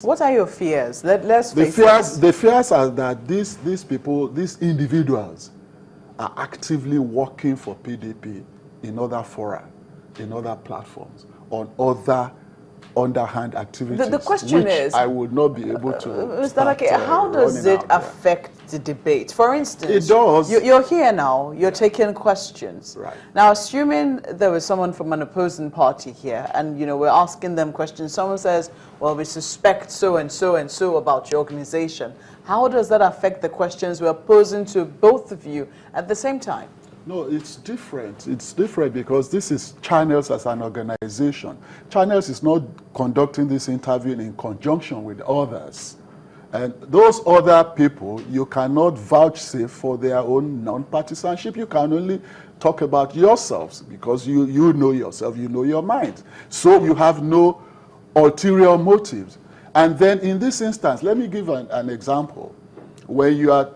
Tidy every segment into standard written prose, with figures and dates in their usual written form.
What are your fears? Let's face it. The fears are that these people, these individuals, are actively working for PDP in other fora, in other platforms, on other underhand activities. The question which is, I would not be able to. Mr. Alake, how does it affect the debate? For instance, it does. You're here now, you're taking questions. Right. Now, assuming there was someone from an opposing party here, and we're asking them questions, someone says, well, we suspect so and so and so about your organization. How does that affect the questions we're posing to both of you at the same time? No, it's different. It's different because this is Channels as an organization. Channels is not conducting this interview in conjunction with others. And those other people, you cannot vouchsafe for their own non-partisanship. You can only talk about yourselves because you know yourself, you know your mind. So you have no ulterior motives. And then in this instance, let me give an example. Where you are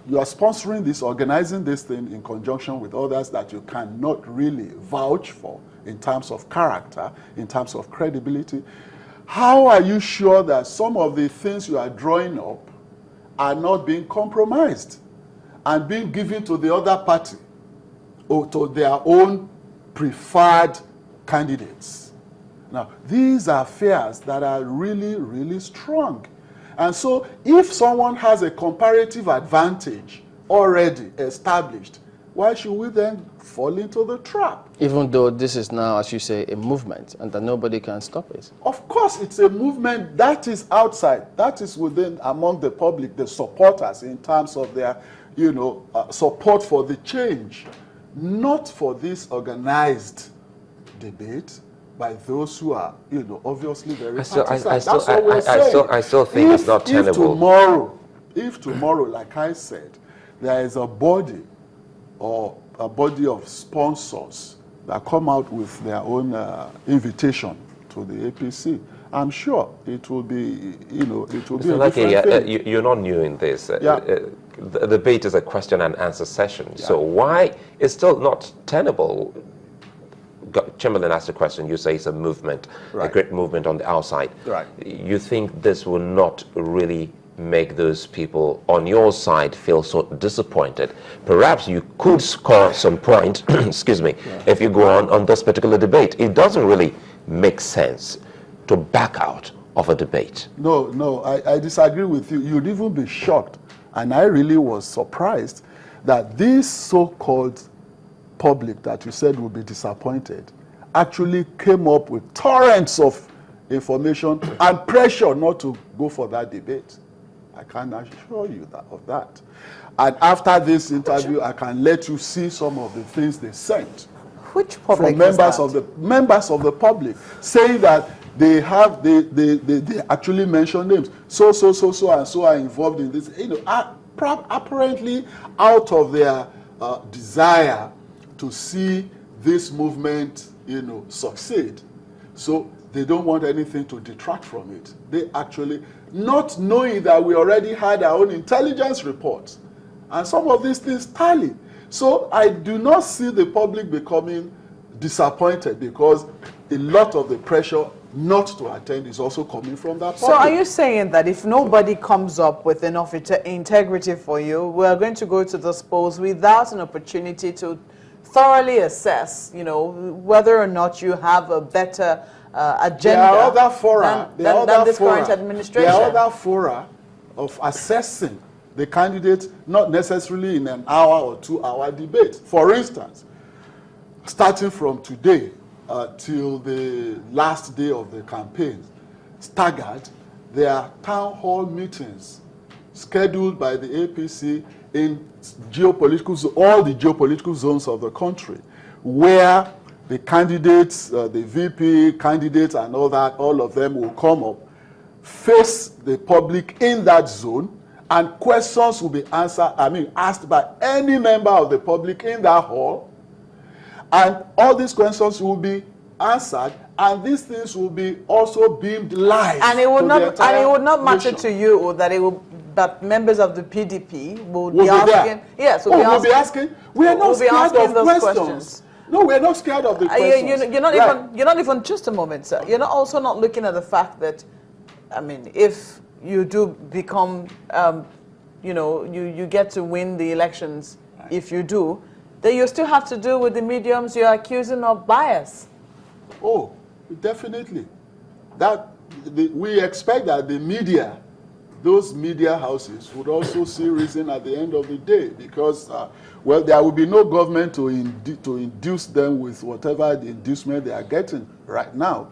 sponsoring this, organizing this thing in conjunction with others that you cannot really vouch for in terms of character, in terms of credibility. How are you sure that some of the things you are drawing up are not being compromised and being given to the other party or to their own preferred candidates? Now, these are fears that are really, really strong. And so if someone has a comparative advantage already established, why should we then fall into the trap? Even though this is now, as you say, a movement and that nobody can stop it. Of course, it's a movement that is outside, that is within, among the public, the supporters in terms of their, support for the change, not for this organized debate by those who are, obviously very partisan. I still think it's not tenable. If tomorrow, like I said, there is a body or a body of sponsors that come out with their own invitation to the APC, I'm sure it will be, it will be a different thing. You're not new in this. The debate is a question and answer session. So why it's still not tenable? Chamberlain asked a question, you say it's a movement, a great movement on the outside. Right. You think this will not really make those people on your side feel so disappointed? Perhaps you could score some point, excuse me, if you go on this particular debate. It doesn't really make sense to back out of a debate. No, I disagree with you. You'd even be shocked, and I really was surprised that this so-called public that you said would be disappointed actually came up with torrents of information and pressure not to go for that debate. I can assure you of that. And after this interview, I can let you see some of the things they sent. Which public from members of the public, saying that they actually mention names. So and so are involved in this. Apparently out of their desire to see this movement, succeed. So they don't want anything to detract from it. They actually, not knowing that we already had our own intelligence reports, and some of these things tally. So I do not see the public becoming disappointed because a lot of the pressure not to attend is also coming from that public. So are you saying that if nobody comes up with enough integrity for you, we're going to go to those polls without an opportunity to thoroughly assess, whether or not you have a better agenda there are other fora, than this current administration? There are other fora of assessing the candidate, not necessarily in an hour or 2 hour debate. For instance, starting from today till the last day of the campaign, staggered, there are town hall meetings scheduled by the APC in all the geopolitical zones of the country, where the candidates, the VP candidates and all of them will come up, face the public in that zone, and questions will be asked by any member of the public in that hall, and all these questions will be answered, and these things will be also beamed live. And it would not matter to you that members of the PDP will be asking. Yes, we'll be asking. We are not scared of questions. No, we're not scared of the questions. You're not even. Just a moment, sir. You're not also not looking at the fact that I mean, if you do become, you know, you get to win the elections, if you do, then you still have to deal with the mediums you're accusing of bias. Oh, definitely. We expect that the media, those media houses, would also see reason at the end of the day, because, well, there will be no government to induce them with whatever the inducement they are getting right now.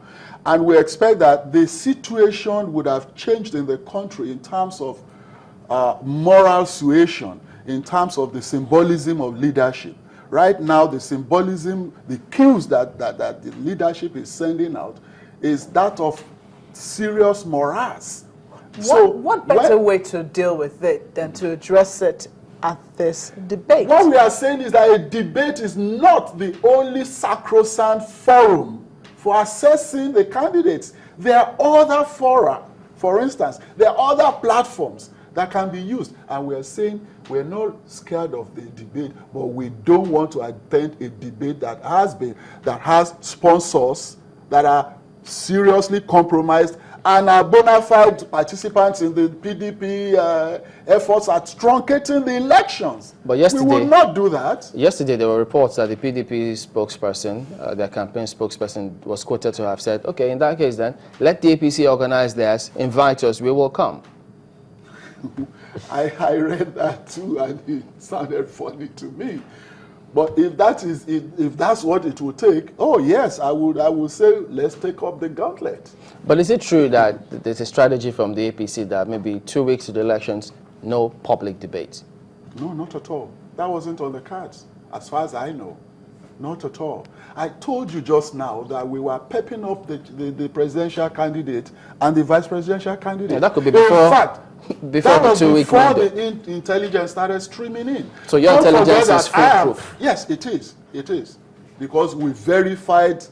And we expect that the situation would have changed in the country in terms of moral suasion, in terms of the symbolism of leadership. Right now, the symbolism, the cues that the leadership is sending out is that of serious morass. What better way to deal with it than to address it at this debate? What we are saying is that a debate is not the only sacrosanct forum for assessing the candidates. There are other fora. For instance, there are other platforms that can be used. And we are saying we're not scared of the debate, but we don't want to attend a debate that has sponsors that are seriously compromised and are bona fide participants in the PDP efforts at truncating the elections. But yesterday, we will not do that. Yesterday, there were reports that the PDP spokesperson, their campaign spokesperson, was quoted to have said, okay, in that case then, let the APC organize theirs, invite us, we will come. I read that too, and it sounded funny to me. But if that's what it will take, oh yes, I would say let's take up the gauntlet. But is it true that there's a strategy from the APC that maybe 2 weeks to the elections, no public debate? No, not at all. That wasn't on the cards, as far as I know. Not at all. I told you just now that we were pepping up the presidential candidate and the vice presidential candidate. Yeah, that could be before. In fact, before that was the 2 week before window. the intelligence started streaming in. So your Don't intelligence forget is that foolproof? Yes, it is. It is. Because we verified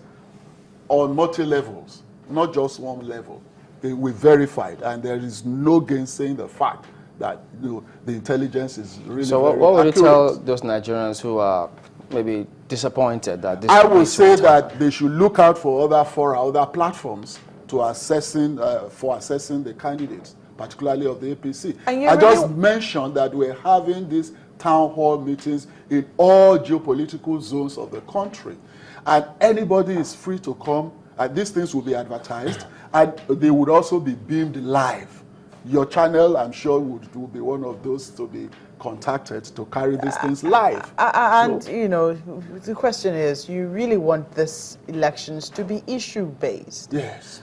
on multi-levels, not just one level. We verified, and there is no gainsaying the fact that the intelligence is really So very what would you accurate. tell those Nigerians who are maybe disappointed that this I would is say what happened? that they should look out for other fora, other platforms to assessing the candidates, particularly of the APC. I just mentioned that we're having these town hall meetings in all geopolitical zones of the country, and anybody is free to come. And these things will be advertised, and they would also be beamed live. Your channel, I'm sure, will be one of those to be contacted to carry these things live. And, you know, the question is, you really want this elections to be issue-based. Yes.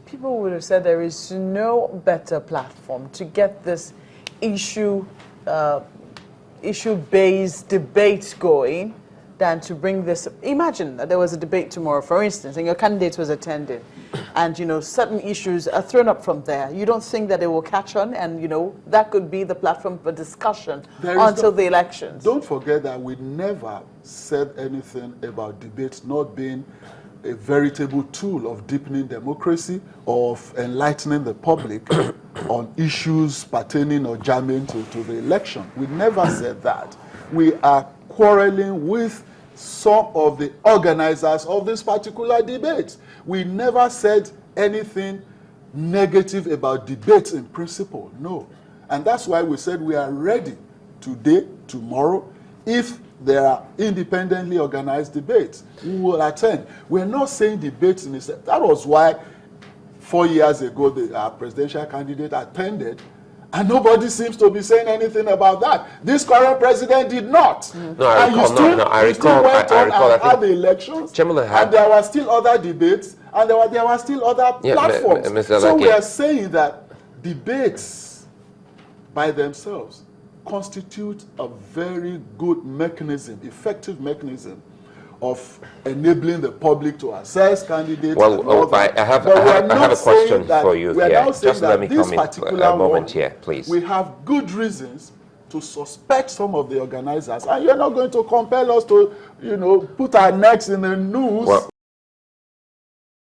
People would have said there is no better platform to get this issue-based debate going than to bring this. Imagine that there was a debate tomorrow, for instance, and your candidate was attending, and, you know, certain issues are thrown up from there. You don't think that it will catch on, and, you know, that could be the platform for discussion until the elections? Don't forget that we never said anything about debates not being a veritable tool of deepening democracy or of enlightening the public on issues pertaining or germane to the election. We never said that. We are quarreling with some of the organizers of this particular debate. We never said anything negative about debates in principle, no. And that's why we said we are ready today, tomorrow, if there are independently organized debates, we will attend. We're not saying debates in itself. That was why 4 years ago our presidential candidate attended, and nobody seems to be saying anything about that. This current president did not. No, I recall. I recall had the elections, and there were still other debates, and there were still other platforms. So we are saying that debates by themselves constitute a very good mechanism, effective mechanism of enabling the public to assess candidates. Well, I have a question for you here. Just let me come in a moment here, please. We have good reasons to suspect some of the organizers, and you're not going to compel us to, you know, put our necks in the noose